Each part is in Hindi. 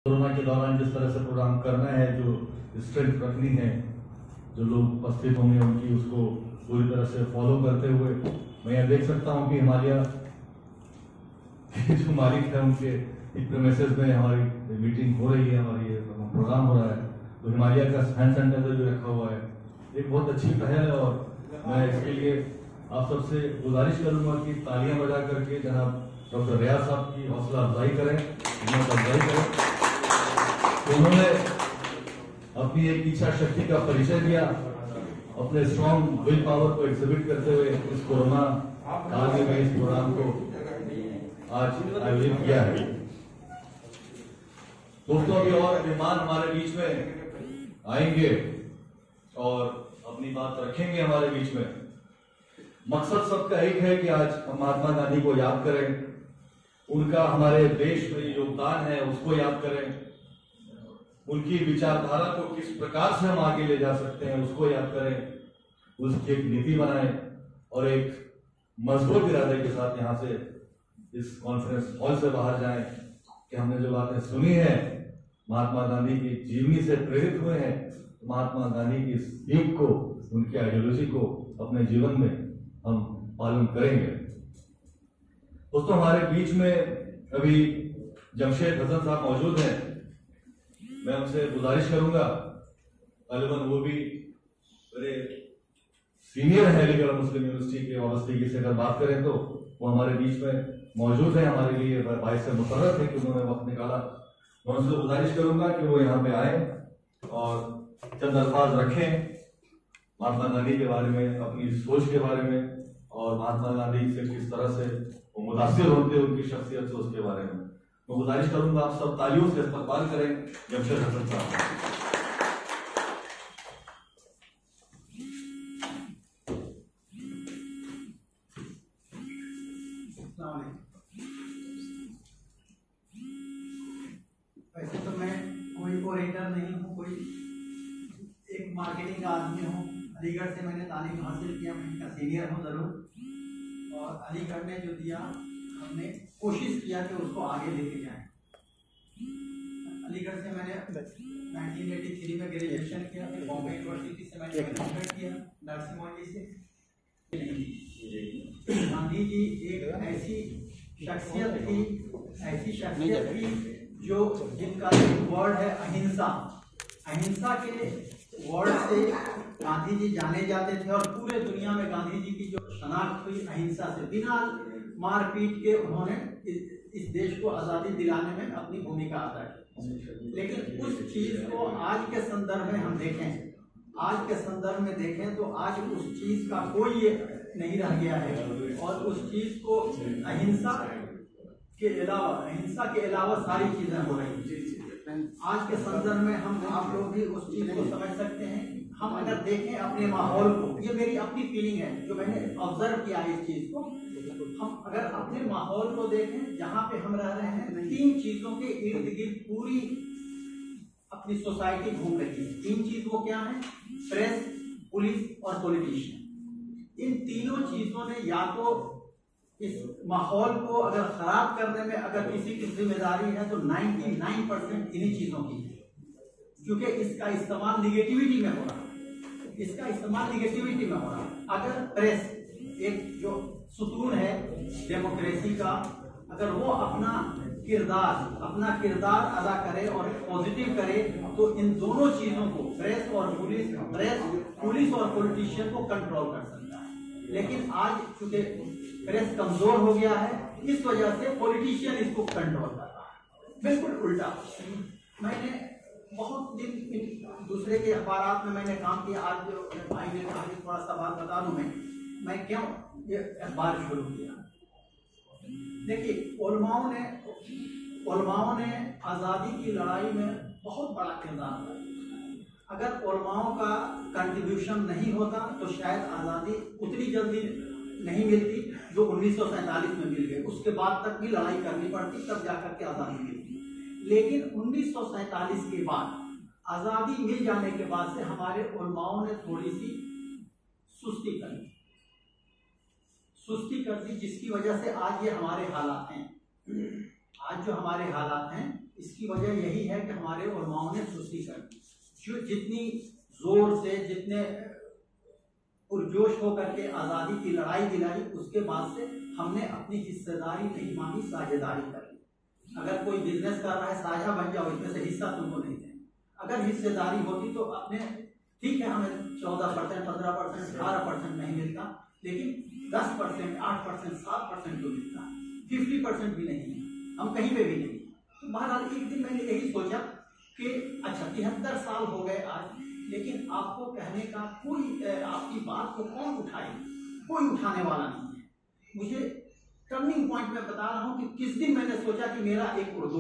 कोरोना के दौरान जिस तरह से प्रोग्राम करना है, जो स्ट्रेंथ रखनी है, जो लोग उपस्थित होंगे उनकी उसको पूरी तरह से फॉलो करते हुए मैं यह देख सकता हूं कि हिमालय जो मालिक है उनके प्रेमिसेस में हमारी मीटिंग हो रही है, हमारी प्रोग्राम हो रहा है। तो हिमालय का हैंड सैनिटाइजर जो रखा हुआ है एक बहुत अच्छी पहल है और मैं इसके लिए आप सबसे गुजारिश करूंगा कि तालियां बजा करके जनाब डॉक्टर रियाज साहब की हौसला अफजाई करें, हिम्मत अफजाई करें। तो उन्होंने अपनी एक इच्छा शक्ति का परिचय दिया, अपने स्ट्रॉन्ग विल पावर को एग्जिबिट करते हुए इस कोरोना काल में इस प्रोग्राम को आज आयोजित किया है। दोस्तों, अभी और मेहमान हमारे बीच में आएंगे और अपनी बात रखेंगे हमारे बीच में। मकसद सबका एक है कि आज हम महात्मा गांधी को याद करें, उनका हमारे देश में योगदान है उसको याद करें, उनकी विचारधारा को किस प्रकार से हम आगे ले जा सकते हैं उसको याद करें, उसकी एक नीति बनाएं और एक मजबूत इरादे के साथ यहाँ से इस कॉन्फ्रेंस हॉल से बाहर जाएं कि हमने जो बातें सुनी है महात्मा गांधी की जीवनी से प्रेरित हुए हैं, महात्मा गांधी की सीख को, उनकी आइडियोलॉजी को अपने जीवन में हम पालन करेंगे। दोस्तों, हमारे बीच में अभी जमशेद हसन साहब मौजूद हैं। मैं उनसे गुजारिश करूंगा, गालिबन वो भी बड़े सीनियर है अलीगढ़ मुस्लिम यूनिवर्सिटी के वाबस्तगी से अगर बात करें तो वो हमारे बीच में मौजूद है, हमारे लिए भाई से मुशर्रफ है कि उन्होंने वक्त निकाला। मैं उनसे गुजारिश करूंगा कि वो यहाँ पे आए और चंद अल्फाज रखें महात्मा गांधी के बारे में, अपनी सोच के बारे में और महात्मा गांधी से किस तरह से वो मुतासिर होते हैं उनकी शख्सियत से, उसके बारे में मैं गुजारिश करूंगा आप सब तालियों से इस्तकबाल करें जमशेद हसन साहब। वैसे तो मैं कोई ओरेटर नहीं हूँ, कोई एक मार्केटिंग का आदमी हूँ। अलीगढ़ से मैंने तालीम हासिल किया, मैं इनका सीनियर हूँ ज़रूर। और अलीगढ़ ने जो दिया हमने कोशिश किया कि उसको आगे लेके जाएं। अलीगढ़ से मैंने 1983 में ग्रेजुएशन किया, फिर बॉम्बे यूनिवर्सिटी से मैंने एमएड किया नरसिम्हा से। गांधी जी एक ऐसी शख्सियत थी जो जिनका वर्ड है अहिंसा। अहिंसा के वर्ड से गांधी जी जाने जाते थे और पूरे दुनिया में गांधी जी की जो शनाख्त हुई अहिंसा से, बिना मारपीट के उन्होंने इस देश को आज़ादी दिलाने में अपनी भूमिका अदा की। लेकिन उस चीज़ को आज के संदर्भ में हम देखें, आज के संदर्भ में देखें तो आज उस चीज़ का कोई नहीं रह गया है और उस चीज़ को अहिंसा के अलावा सारी चीजें हो रही हैं। आज के संदर्भ में हम आप लोग भी उस चीज को समझ सकते हैं। हम अगर देखें अपने माहौल को, ये मेरी अपनी फीलिंग है जो मैंने ऑब्जर्व किया है इस चीज को, हम अगर अपने माहौल को देखें जहाँ पे हम रह रहे हैं, तीन चीजों के इर्द गिर्द पूरी अपनी सोसाइटी घूम रही है। तीन चीज वो क्या है? प्रेस, पुलिस और पॉलिटिशियन। इन तीनों चीजों ने या तो इस माहौल को अगर खराब करने में अगर किसी की जिम्मेदारी है तो 99% इन्हीं चीजों की है, क्योंकि इसका इस्तेमाल निगेटिविटी में हो रहा है। इसका इस्तेमाल निगेटिविटी में हो रहा है। अगर प्रेस एक जो सुतून है डेमोक्रेसी का, अगर वो अपना किरदार अदा करे और पॉजिटिव करे तो इन दोनों चीजों को प्रेस पुलिस और पॉलिटिशियन को कंट्रोल कर सकता है। लेकिन आज चूंकि प्रेस कमजोर हो गया है, इस वजह से पॉलिटिशियन इसको कंट्रोल कर रहा है। बिल्कुल उल्टा। मैंने बहुत दिन दूसरे के अखबारात में मैंने काम किया। आज जो भाई ने कहा थोड़ा सा बात बता दूं मैं क्यों ये अखबार शुरू किया। देखिए, उलमाओं ने आज़ादी की लड़ाई में बहुत बड़ा किरदार अदा। अगर उलमाओं का कंट्रीब्यूशन नहीं होता तो शायद आज़ादी उतनी जल्दी नहीं मिलती जो 1947 में मिल गई। उसके बाद तक भी लड़ाई करनी पड़ती, तब जाकर के आज़ादी मिलती। लेकिन 1947 के बाद आज़ादी मिल जाने के बाद से हमारे उलमाओं ने थोड़ी सी सुस्ती कर दी, जिसकी वजह से आज ये हमारे हालात हैं। आज जो हमारे हालात हैं इसकी वजह यही है कि हमारे उलमाओं ने सुस्ती कर दी। जो जितनी जोर से, जितने पुरजोश होकर के आज़ादी की लड़ाई दिलाई, उसके बाद से हमने अपनी हिस्सेदारी नहीं मानी, साझेदारी कर ली। अगर कोई बिजनेस कर रहा है, साझा बन जाओ, इसमें से हिस्सा तुमको नहीं देंगे। अगर हिस्सेदारी होती तो अपने ठीक है, हमें 14%, 15%, 18% नहीं मिलता, लेकिन 10%, 8%, 7% तो मिलता, 50% भी नहीं, हम कहीं पे भी नहीं। तो बहरहाल एक दिन मैंने यही सोचा कि अच्छा 73 साल हो गए आज, लेकिन आपको कहने का कोई, आपकी बात को कौन उठाएगा? कोई उठाने वाला नहीं है। मुझे टर्निंग पॉइंट में बता रहा हूँ कि किस दिन मैंने सोचा कि मेरा एक उर्दू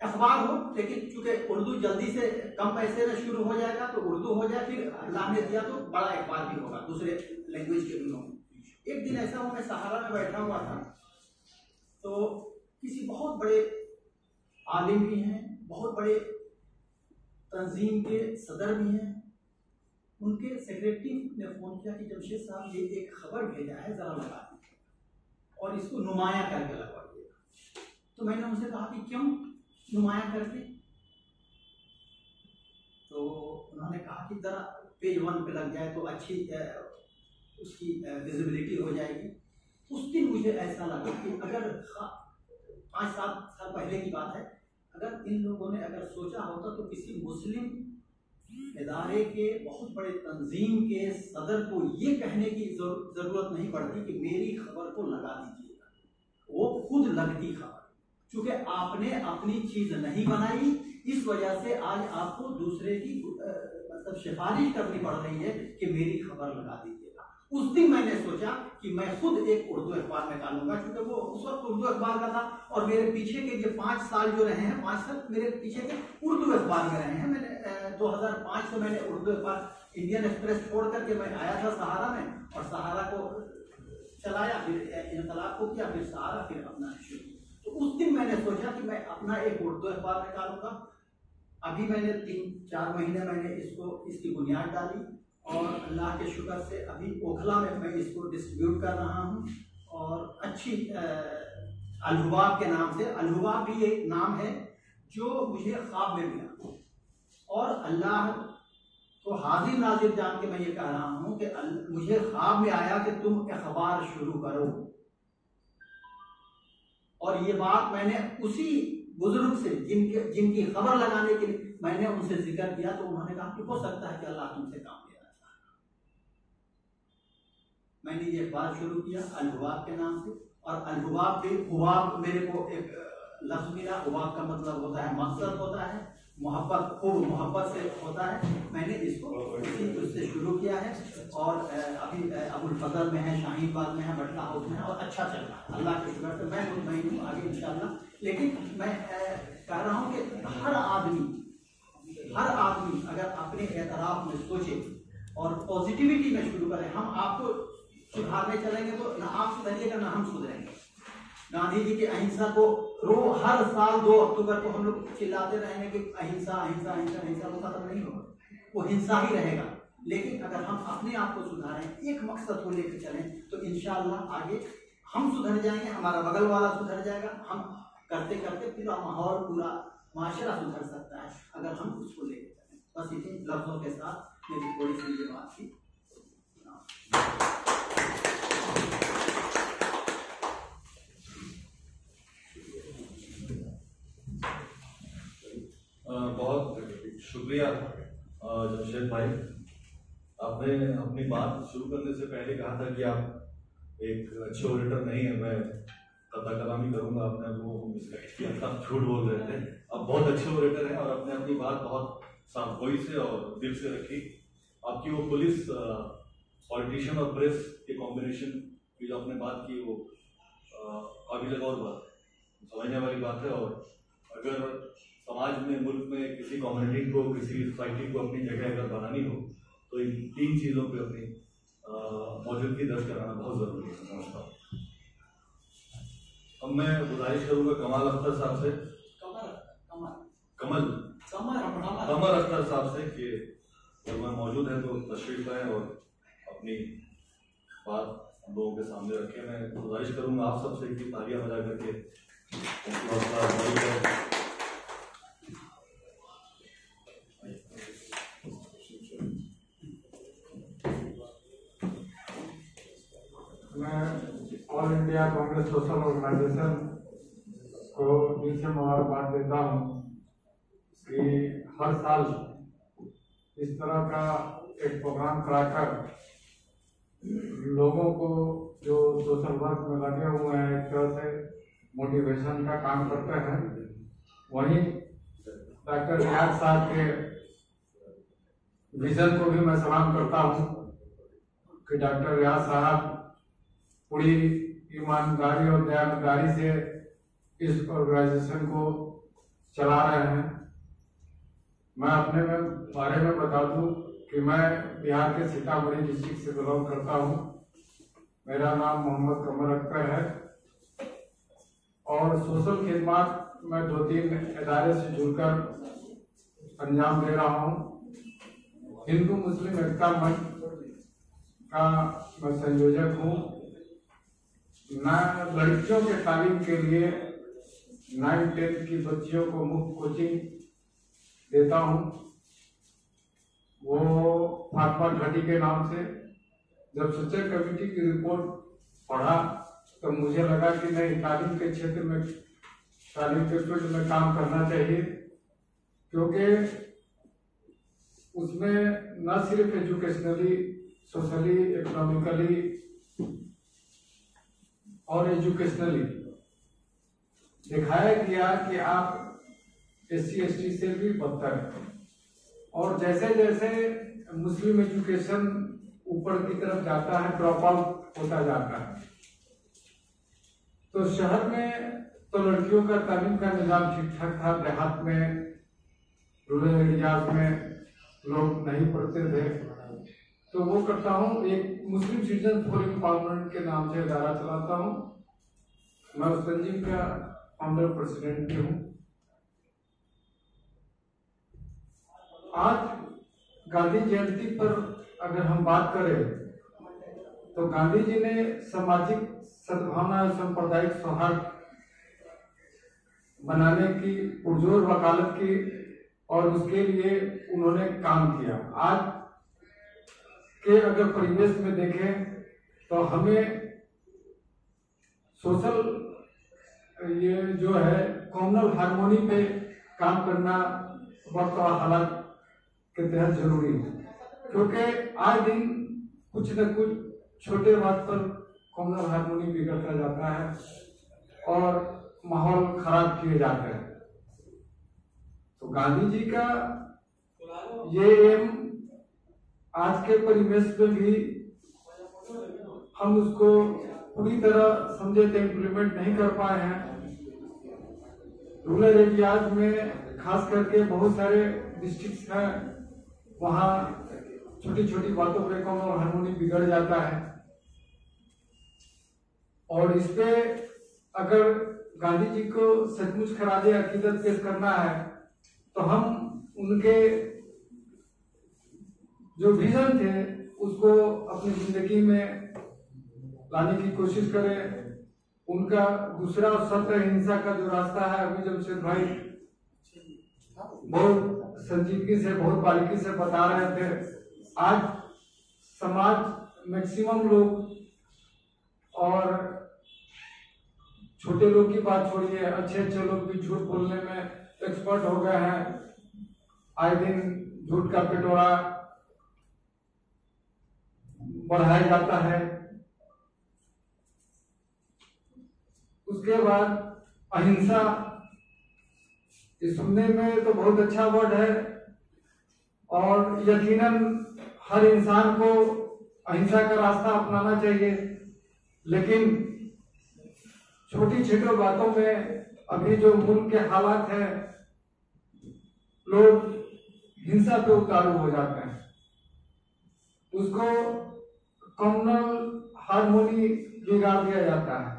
अखबार हो, लेकिन चूंकि उर्दू जल्दी से कम पैसे में शुरू हो जाएगा तो उर्दू हो जाए, फिर अल्लाह ने दिया तो बड़ा अखबार भी होगा दूसरे लैंग्वेज के भी होंगे। एक दिन ऐसा हुआ, मैं सहारा में बैठा हुआ था, तो किसी बहुत बड़े आलिम भी हैं, बहुत बड़े तंजीम के सदर भी हैं, उनके सेक्रेटरी ने फ़ोन किया कि जमशेद साहब ये एक खबर भेजा है, ज़रा लगा दीजिए और इसको नुमाया करके लगवा दिएगा। तो मैंने उनसे कहा कि क्यों नुमाया करके? तो उन्होंने कहा कि ज़रा पेज 1 पे लग जाए तो अच्छी उसकी विजिबिलिटी हो जाएगी। उस दिन मुझे ऐसा लगा कि अगर 5-7 साल पहले की बात है, अगर इन लोगों ने अगर सोचा होता तो किसी मुस्लिम इदारे के बहुत बड़े तंजीम के सदर को ये कहने की ज़रूरत नहीं पड़ती कि मेरी खबर को लगा दीजिएगा, वो खुद लगती खबर। क्योंकि आपने अपनी चीज़ नहीं बनाई, इस वजह से आज आपको दूसरे की मतलब सिफारिश करनी पड़ रही है कि मेरी खबर लगा दीजिएगा। उस दिन मैंने सोचा कि मैं खुद एक उर्दू अखबार निकालूंगा, क्योंकि वो उस वक्त उर्दू अखबार का था और मेरे पीछे के ये 5 साल जो रहे हैं, 5 साल मेरे पीछे के उर्दू अखबार में रहे हैं। मैंने 2005 से मैंने उर्दू अखबार इंडियन एक्सप्रेस छोड़ करके मैं आया था सहारा में, और सहारा को चलाया, फिर इनकलाब को किया, फिर सहारा, फिर अपना शुरू। तो उस दिन मैंने सोचा कि मैं अपना एक उर्दू अखबार निकालूंगा। अभी मैंने 3-4 महीने मैंने इसकी बुनियाद डाली, और अल्लाह के शुक्र से अभी ओखला में मैं इसको डिस्ट्रीब्यूट कर रहा हूँ। और अच्छी अलहुबाब के नाम से, अलहुबाब भी एक नाम है जो मुझे ख्वाब में मिला, और अल्लाह तो हाजिर नाजिर जान के मैं ये कह रहा हूँ कि मुझे ख्वाब में आया कि तुम अखबार शुरू करो। और ये बात मैंने उसी बुजुर्ग से जिनकी खबर लगाने के लिए मैंने उनसे जिक्र किया, तो उन्होंने कहा कि हो सकता है कि अल्लाह तुमसे काम लेना चाहता। मैंने ये अखबार शुरू किया अलहुबाब के नाम से, और अलहुबाब भी, हुबाब मेरे को एक लफ्ज मिला, हुबाब का मतलब होता है मकसद होता है, मोहब्बत, खूब मोहब्बत से होता है। मैंने इसको उससे शुरू किया है, और अभी अबुल फजल में है, शाहीन बाग में है, बटला हाउस में है, और अच्छा चल रहा है अल्लाह के शुक्र से। मैं मुतमईन हूँ आगे इंशाअल्लाह। लेकिन मैं कह रहा हूँ कि हर आदमी अगर अपने एतराफ़ में सोचे और पॉजिटिविटी में शुरू करें, हम आपको सुधारने चलेंगे तो ना आप सुधरिएगा ना हम सुधरेंगे। गांधी जी की अहिंसा को हर साल 2 अक्टूबर को हम लोग चिल्लाते रहेंगे कि अहिंसा अहिंसा अहिंसा अहिंसा, वो खत्म नहीं होगा, वो हिंसा ही रहेगा। लेकिन अगर हम अपने आप को सुधारें, एक मकसद को लेकर चलें, तो इंशाअल्लाह आगे हम सुधर जाएंगे, हमारा बगल वाला सुधर जाएगा। हम करते करते पूरा माहौल, पूरा माशरा सुधर सकता है अगर हम उसको लेकर चलें। बस इतने लफ्जों के साथ मेरी थोड़ी सी ये बात थी। बहुत शुक्रिया जमशेद भाई। आपने अपनी बात शुरू करने से पहले कहा था कि आप एक अच्छे ऑडिटर नहीं है, मैं कथा कलामी करूंगा, आपने वो मिसगाइड किया था, झूठ बोल रहे थे। आप बहुत अच्छे ऑडिटर हैं और आपने अपनी बात बहुत साफगोई से और दिल से रखी। आपकी वो पुलिस, पॉलिटिशियन और प्रेस के कॉम्बिनेशन की जो आपने बात की, वो काबिल गौर बात, समझने वाली बात है। और अगर समाज में, मुल्क में किसी कम्युनिटी को, किसी सोसाइटी को अपनी जगह अगर बनानी हो, तो इन 3 चीज़ों पे अपनी मौजूदगी दर्ज कराना बहुत ज़रूरी है, समझता हूँ। अब मैं गुजारिश करूँगा कमाल अख्तर साहब से, कमर अख्तर साहब से कि जब वह मौजूद है तो तशरीफ लाएं और अपनी बात हम लोगों के सामने रखें। मैं गुजारिश करूँगा आप सबसे कि तालियां बजा करके मैं all India Congress social organisation को दिल से मुबारकबाद देता हूँ कि हर साल इस तरह का एक प्रोग्राम कराकर लोगों को जो सोशल वर्क में लगे हुए हैं एक तरह से मोटिवेशन का काम करते हैं। वहीं डॉक्टर रियाज साहब के विजन को भी मैं सलाम करता हूँ कि डॉक्टर रियाज साहब पूरी ईमानदारी और दयानदारी से इस ऑर्गेनाइजेशन को चला रहे हैं। मैं अपने बारे में बता दूं कि मैं बिहार के सीतामढ़ी डिस्ट्रिक्ट से बिलोंग करता हूं। मेरा नाम मोहम्मद कमर अख्तर है और सोशल खिदमत मैं 2-3 इदारे से जुड़कर अंजाम दे रहा हूं। हिंदू मुस्लिम एकता मंच का मैं संयोजक हूं। लड़कियों के तालीम के लिए 9-10 की बच्चियों को मुफ्त कोचिंग देता हूं। वो फातिमा घाटी के नाम से। जब सच्चे कमेटी की रिपोर्ट पढ़ा तो मुझे लगा कि नहीं, तालीम के क्षेत्र में, तालीम के फील्ड में काम करना चाहिए, क्योंकि उसमें न सिर्फ एजुकेशनली, सोशली, इकोनॉमिकली और एजुकेशनली दिखाया गया कि आप SC/ST से भी बदतर है। और जैसे जैसे मुस्लिम एजुकेशन ऊपर की तरफ जाता है, ड्रॉप आउट होता जाता है। तो शहर में तो लड़कियों का तालीम का निजाम ठीक ठाक था, देहात में, रूरल एरियाज में लोग नहीं पढ़ते थे। तो वो करता हूँ, एक मुस्लिम सिटीजन फॉर एम्पावरमेंट के नाम से इदारा चलाता हूँ। मैं उस तंजीम का फाउंडर प्रेसिडेंट भी हूँ। आज गांधी जयंती पर अगर हम बात करें तो गांधी जी ने सामाजिक सद्भावना और सांप्रदायिक सौहार्द बनाने की पुरजोर वकालत की और उसके लिए उन्होंने काम किया। आज के अगर परिवेश में देखें तो हमें सोशल ये जो है कॉमनल हार्मोनी पे काम करना वक्त और हालात के तहत जरूरी है, क्योंकि आए दिन कुछ न कुछ छोटे बात पर कॉमनल हार्मोनी बिगड़ता जाता है और माहौल खराब किए जाते हैं। तो गांधी जी का ये एम आज के परिवेश में भी हम उसको पूरी तरह समझे तो इम्प्लीमेंट नहीं कर पाए हैं। रूरल एरियाज में खास करके बहुत सारे डिस्ट्रिक्ट्स हैं, वहाँ छोटी छोटी बातों पे कॉमनल हार्मोनी बिगड़ जाता है। और इस पे अगर गांधी जी को सचमुच खराजे अकीदत पेश करना है तो हम उनके जो विजन थे उसको अपनी जिंदगी में लाने की कोशिश करें। उनका दूसरा सत्य हिंसा का जो रास्ता है, अभी जमशेद भाई बहुत संजीदगी से, बहुत बारीकी से बता रहे थे। आज समाज मैक्सिमम लोग, और छोटे लोग की बात छोड़िए, अच्छे अच्छे लोग भी झूठ बोलने में एक्सपर्ट हो गए हैं। आए दिन झूठ का पिटोरा बढ़ाया जाता है। उसके बाद अहिंसा, सुनने में तो बहुत अच्छा वर्ड है और यकीनन हर इंसान को अहिंसा का रास्ता अपनाना चाहिए, लेकिन छोटी छोटी बातों में अभी जो मुल्क के हालात हैं, लोग हिंसा पे उतारू हो जाते हैं। उसको कॉमनल हार्मोनी बिगाड़ दिया जाता है,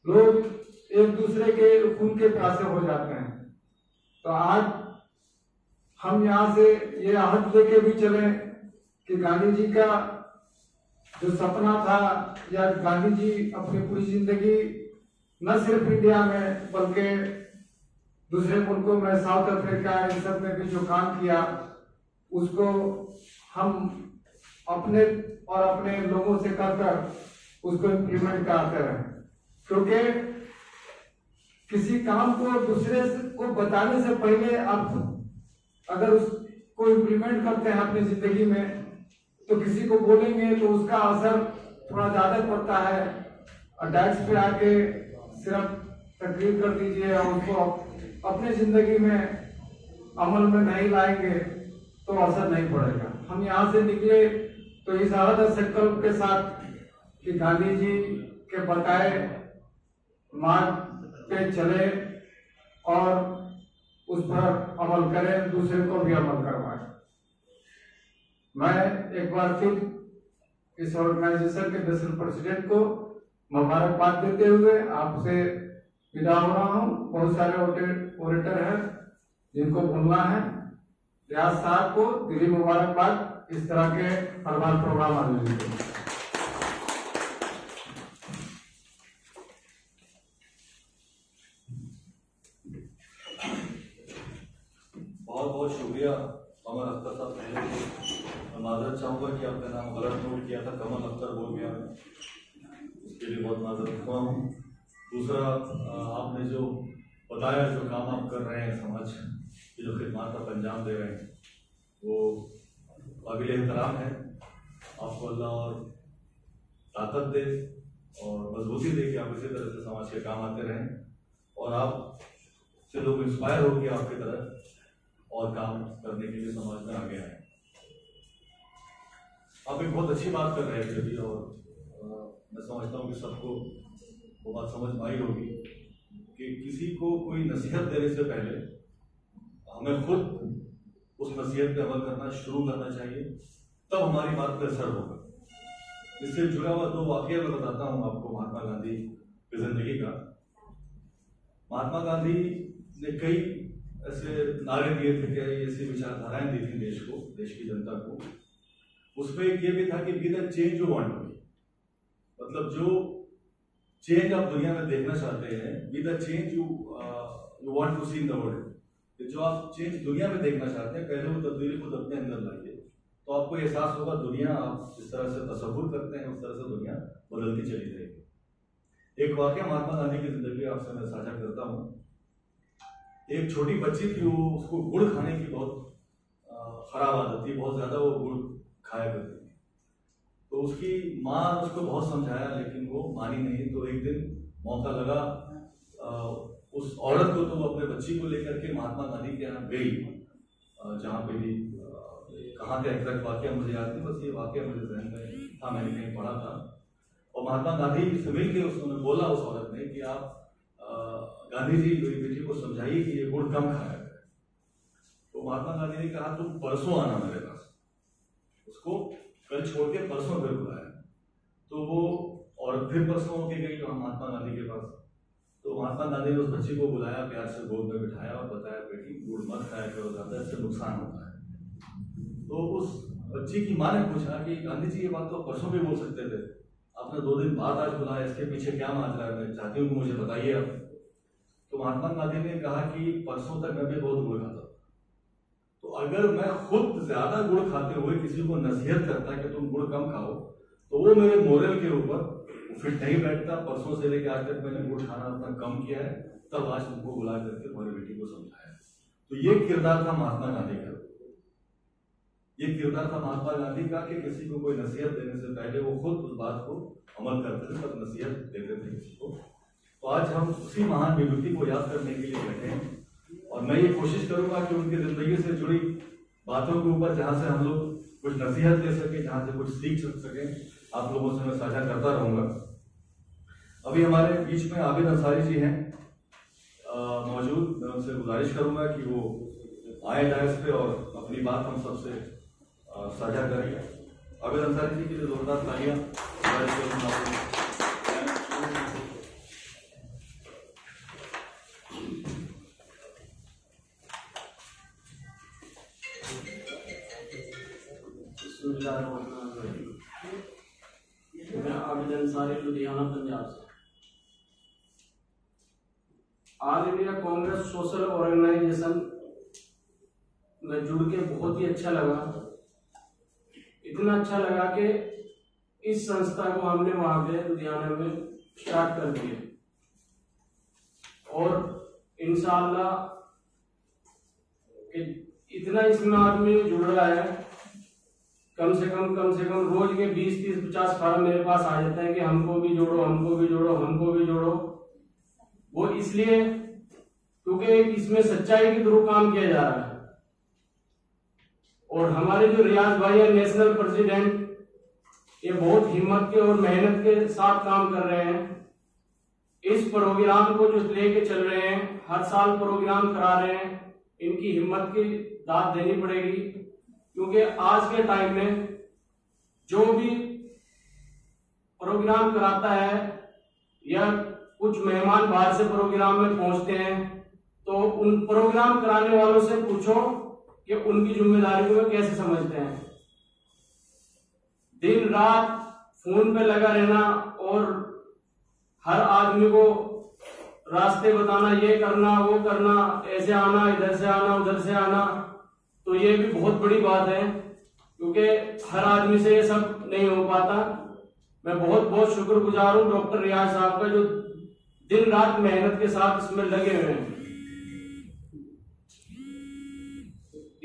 लोग एक दूसरे के खून के प्यासे हो जाते हैं। तो आज हम यहाँ से ये आहत लेके भी चले कि गांधी जी का जो सपना था, या गांधी जी अपनी पूरी जिंदगी न सिर्फ इंडिया में बल्कि दूसरे मुल्कों में, साउथ अफ्रीका, इन सब में भी जो काम किया उसको हम अपने और अपने लोगों से कहकर उसको इम्प्लीमेंट कराते रहे। क्योंकि किसी काम को दूसरे को बताने से पहले आप अगर उसको इम्प्लीमेंट करते हैं अपनी जिंदगी में, तो किसी को बोलेंगे तो उसका असर थोड़ा ज्यादा पड़ता है। और डेस्क पे आके सिर्फ तकरीर कर दीजिए और उसको अपने जिंदगी में अमल में नहीं लाएंगे तो असर नहीं पड़ेगा। हम यहाँ से निकले तो इस अहद संकल्प के साथ कि गांधी जी के बताए मार्ग पे चले और उस पर अमल करें, दूसरे को भी अमल करवाएं। मैं एक बार फिर इस ऑर्गेनाइजेशन के नेशनल प्रेसिडेंट को मुबारकबाद देते हुए आपसे विदा हो रहा हूँ। बहुत सारे ओरेटर हैं जिनको बोलना है। रियाज साहब को दिली मुबारकबाद इस तरह के हर बार प्रोग्राम आयोजित करने। बहुत बहुत शुक्रिया कमल अख्तर साहब। पहले मैं माजरत चाहूँगा कि आपका नाम गलत नोट किया था, कमल अख्तर बोल गया मैं, उसके लिए बहुत माजरत हुआ हूँ। दूसरा, आपने जो बताया, जो काम आप कर रहे हैं, समाज की जो खिदमत आप अंजाम दे रहे हैं, वो काबिल एहतराम है। आपको अल्लाह और ताकत दे और मजबूती दे कि आप इसी तरह से समाज के काम आते रहें और आप से लोग इंस्पायर हो कि आपकी तरह और काम करने के लिए समाज में आगे आए। आप एक बहुत अच्छी बात कर रहे थे अभी, और मैं समझता हूँ कि सबको वो बात समझ में आई होगी कि किसी को कोई नसीहत देने से पहले हमें खुद उस नसीहत पे अमल करना शुरू करना चाहिए, तब हमारी बात पे असर होगा। इससे जुड़ा हुआ दो वाकया मैं बताता हूँ आपको महात्मा गांधी की जिंदगी का। महात्मा गांधी ने कई ऐसे नारे दिए थे, कई ऐसी विचारधाराएं दी थी देश को, देश की जनता को। उसमें एक ये भी था कि be the change you want to be, मतलब जो चेंज आप दुनिया में देखना चाहते हैं, be the change you want to see in the world. जो आप चेंज दुनिया में देखना चाहते हैं, पहले वो तब्दीली खुद अपने अंदर लाइए, तो आपको एहसास होगा दुनिया आप जिस तरह से तसव्वुर करते हैं उस तरह से दुनिया बदलती चली जाएगी। एक वाकया महात्मा गांधी की जिंदगी आपसे मैं साझा करता हूँ। एक छोटी बच्ची थी, वो उसको गुड़ खाने की बहुत खराब आदत थी, बहुत ज्यादा वो गुड़ खाया करती थी। तो उसकी माँ ने उसको बहुत समझाया लेकिन वो मानी नहीं। तो एक दिन मौका लगा उस औरत को, तो वो अपने बच्ची को लेकर के महात्मा गांधी के यहाँ गई, जहाँ पे भी कहाँ का एग्जैक्ट वाकया मुझे याद नहीं, बस ये वाकया मुझे जहन में था, मैंने कहीं पढ़ा था। और महात्मा गांधी से मिल के उसने बोला उस औरत ने कि आप गांधी जी मेरी बेटी को समझाइए कि ये गुड़ कम खाया करें। तो महात्मा गांधी ने कहा तुम परसों आना मेरे पास। उसको कल छोड़ के परसों फिर बुलाया। तो वो औरत फिर परसों होके गई महात्मा गांधी के पास। तो महात्मा गांधी ने उस बच्ची को बुलाया, प्यार से गोद में बिठाया और बताया बेटी गुड़ मत खाया करो ज्यादा, इससे नुकसान होता है। तो उस बच्ची की माँ ने पूछा कि गांधी जी ये बात तो परसों भी बोल सकते थे, आपने 2 दिन बाद आज बुलाया, इसके पीछे क्या माजरा है, मैं चाहती हूँ कि मुझे बताइए अब। तो महात्मा गांधी ने कहा कि परसों तक मैं भी बहुत गुड़ खाता था, तो अगर मैं खुद ज्यादा गुड़ खाते हुए किसी को नसीहत करता कि तुम गुड़ कम खाओ, तो वो मेरे मोरल के ऊपर फिट नहीं बैठता। परसों से लेकर आज तक मैंने गुड़ खाना अपना कम किया है, तब आज तुमको बुला करके तुम्हारी बेटी को समझाया। तो ये किरदार था महात्मा गांधी का। ये किरदार था महात्मा गांधी का कि किसी को कोई नसीहत देने से पहले वो खुद उस बात को अमल करते थे, तब नसीहत देते थे किसी को। तो आज हम उसी महान विभूति को याद करने के लिए बैठे हैं और मैं ये कोशिश करूंगा कि उनकी जिंदगी से जुड़ी बातों के ऊपर जहां से हम लोग कुछ नसीहत दे सके, जहां से कुछ सीख सके, आप लोगों से मैं साझा करता रहूंगा। अभी हमारे बीच में आबिद अंसारी जी हैं मौजूद। मैं उनसे गुजारिश करूंगा कि वो आए डायस पे और अपनी बात हम सबसे साझा करें। आबिद अंसारी जी के लिए जोरदार तालियां। मैं आबिद अंसारी लुधियाना पंजाब से। सोशल ऑर्गेनाइजेशन में जुड़ के बहुत ही अच्छा लगा। इतना अच्छा लगा कि इस संस्था को हमने वहां पे लुधियाना में स्टार्ट कर दिया और इंशाअल्लाह कि इतना इसमें आदमी जुड़ रहा है, कम से कम रोज के 20, 30, 50 फार्म मेरे पास आ जाते हैं कि हमको भी जोड़ो, हमको भी जोड़ो, हमको भी जोड़ो। वो इसलिए क्योंकि इसमें सच्चाई के थ्रू काम किया जा रहा है। और हमारे जो रियाज भाई है नेशनल प्रेसिडेंट, ये बहुत हिम्मत के और मेहनत के साथ काम कर रहे हैं। इस प्रोग्राम को जो लेके चल रहे हैं, हर साल प्रोग्राम करा रहे हैं, इनकी हिम्मत की दाद देनी पड़ेगी। क्योंकि आज के टाइम में जो भी प्रोग्राम कराता है या कुछ मेहमान बाहर से प्रोग्राम में पहुंचते हैं, तो उन प्रोग्राम कराने वालों से पूछो कि उनकी जिम्मेदारी को वे कैसे समझते हैं। दिन रात फोन पे लगा रहना और हर आदमी को रास्ते बताना, ये करना, वो करना, ऐसे आना, इधर से आना, उधर से आना, तो ये भी बहुत बड़ी बात है क्योंकि हर आदमी से ये सब नहीं हो पाता। मैं बहुत बहुत शुक्रगुजार हूँ डॉक्टर रियाज साहब का, जो दिन रात मेहनत के साथ इसमें लगे हुए हैं।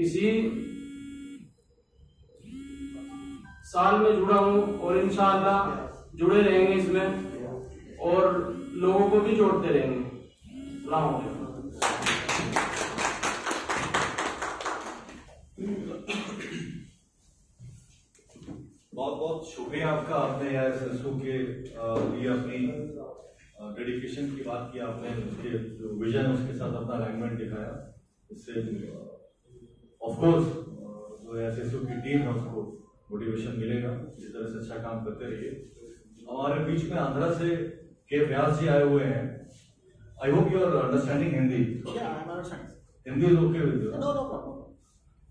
इसी साल में जुड़ा हूं और इंशाअल्लाह जुड़े रहेंगे इसमें और लोगों को भी जोड़ते रहेंगे। अस्सलाम वालेकुम। बहुत बहुत शुक्रिया आपका, आपने यार एसएसओ के लिए अपनी डेडिकेशन की बात की आपने, उसके जो विजन उसके साथ अपना अलाइनमेंट दिखाया। इससे ऑफ कोर्स जो एसएसओ की टीम है उसको मोटिवेशन मिलेगा। इस तरह से अच्छा काम करते रहिए। हमारे बीच में आंध्रा से के व्यास जी आए हुए हैं। I hope you are understanding Hindi. Hindi is okay with you?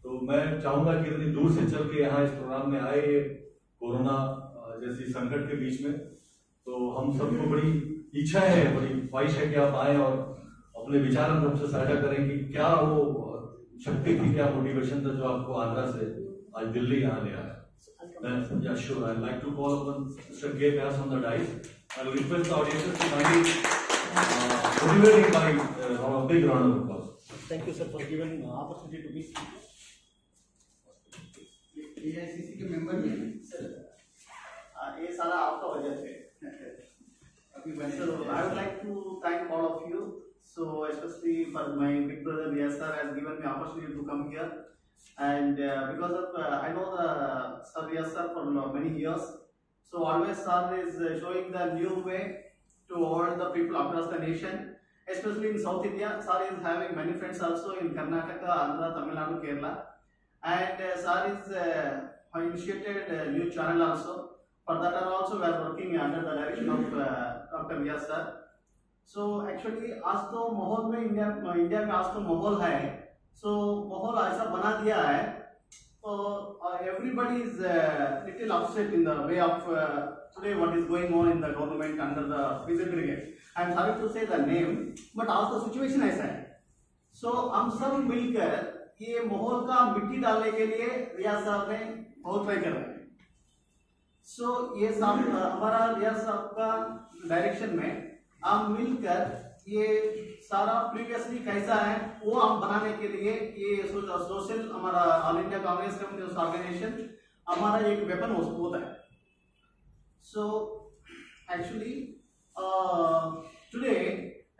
तो मैं चाहूंगा कि इतनी दूर से चल के यहाँ इस प्रोग्राम में आए, कोरोना जैसी संकट के बीच में, तो हम सबको बड़ी इच्छा है, बड़ी ख्वाहिश है कि आप आए और अपने विचार हम सबसे साझा करें कि क्या वो शक्ति थी, क्या मोटिवेशन था जो आपको आंध्रा से आज दिल्ली यहाँ ले आया। Yeah, sure. I'd like to call upon Mr. K. Vyas on the dais. I'll request the audience to kindly motivate him by a big round of applause. Thank you, sir, for giving opportunity to be speaker. AICC के मेंबर भी हैं सर। ये सारा आपका वजह से अभी बने। So I would like to thank all of you. So especially for my big brother Vyas sir has given me opportunity to come here. And because of I know the Sir Vyas sir for many years, so always sir is showing the new way to all the people across the nation, especially in South India. Sir is having many friends also in Karnataka, Andhra, Tamil Nadu, Kerala, and sir is initiated a new channel also. For that also we are working under the direction of Dr. Vyas sir. So actually आज तो माहौल में इंडिया में आज तो माहौल है, so माहौल ऐसा बना दिया है, so everybody is little upset in the way of today what is going on in the government under the Vijay Brigade. I am sorry to say the name, but also situation ऐसा है। so हम सब मिलकर ये माहौल का मिट्टी डालने के लिए रियाज साहब ने बहुत ट्राई कर रहे हैं। so ये सब हमारा रियाज साहब का डायरेक्शन में हम मिलकर ये सारा प्रीवियसली कैसा है वो हम बनाने के लिए ये सोशल हमारा all India Congress communist organisation हमारा एक वेपन होता है। So actually today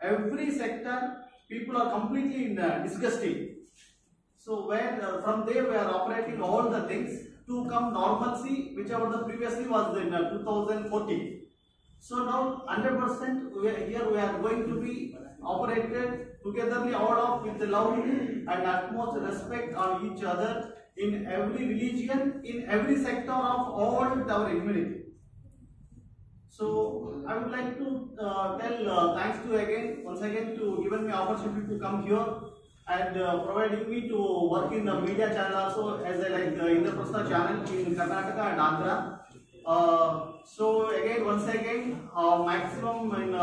every sector people are completely in disgusting. So where from there we are operating all the things to come normalcy, whichever the previously was in 2014. So now 100% here we are going to be operated togetherly, all of with love and utmost respect on each other in every religion, in every sector of all our humanity. So I would like to tell thanks to once again to given me opportunity to come here and providing me to work in the media channel also as a like Indraprastha channel in Karnataka and Andhra. So again once again maximum in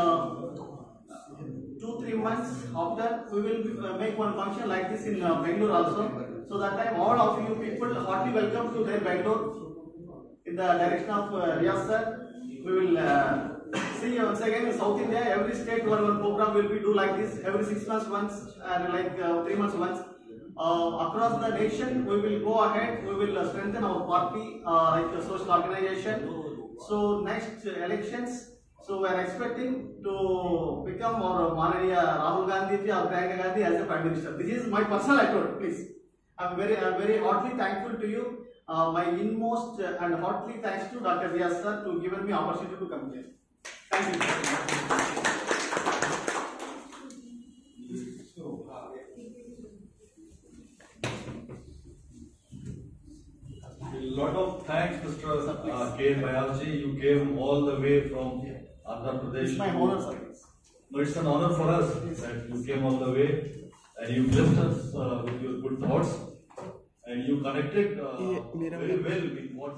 2-3 months after, we will make one function like this in Bangalore also. So that time all of you people heartily welcome to their Bangalore in the direction of Riyaz sir. We will see once again in South India, every state one program will be do like this every 6 months once and like 3 months once. Across the nation, we will go ahead, we will strengthen our party like a social organization. So next elections, so we are expecting to become our Mananiya Rahul Gandhi ji or Priyanka Gandhi as a Prime Minister. This is my personal account, please. I am very heartily thankful to you. My inmost and heartily thanks to Dr. Riyaz sir to given me opportunity to come here. Thank you. A lot of thanks, Mr. K. Bayalji. You came all the way from Andhra Pradesh. It's my honor, sir. No, it's an honor for us that you came all the way and you blessed us with your good thoughts and you connected very well with what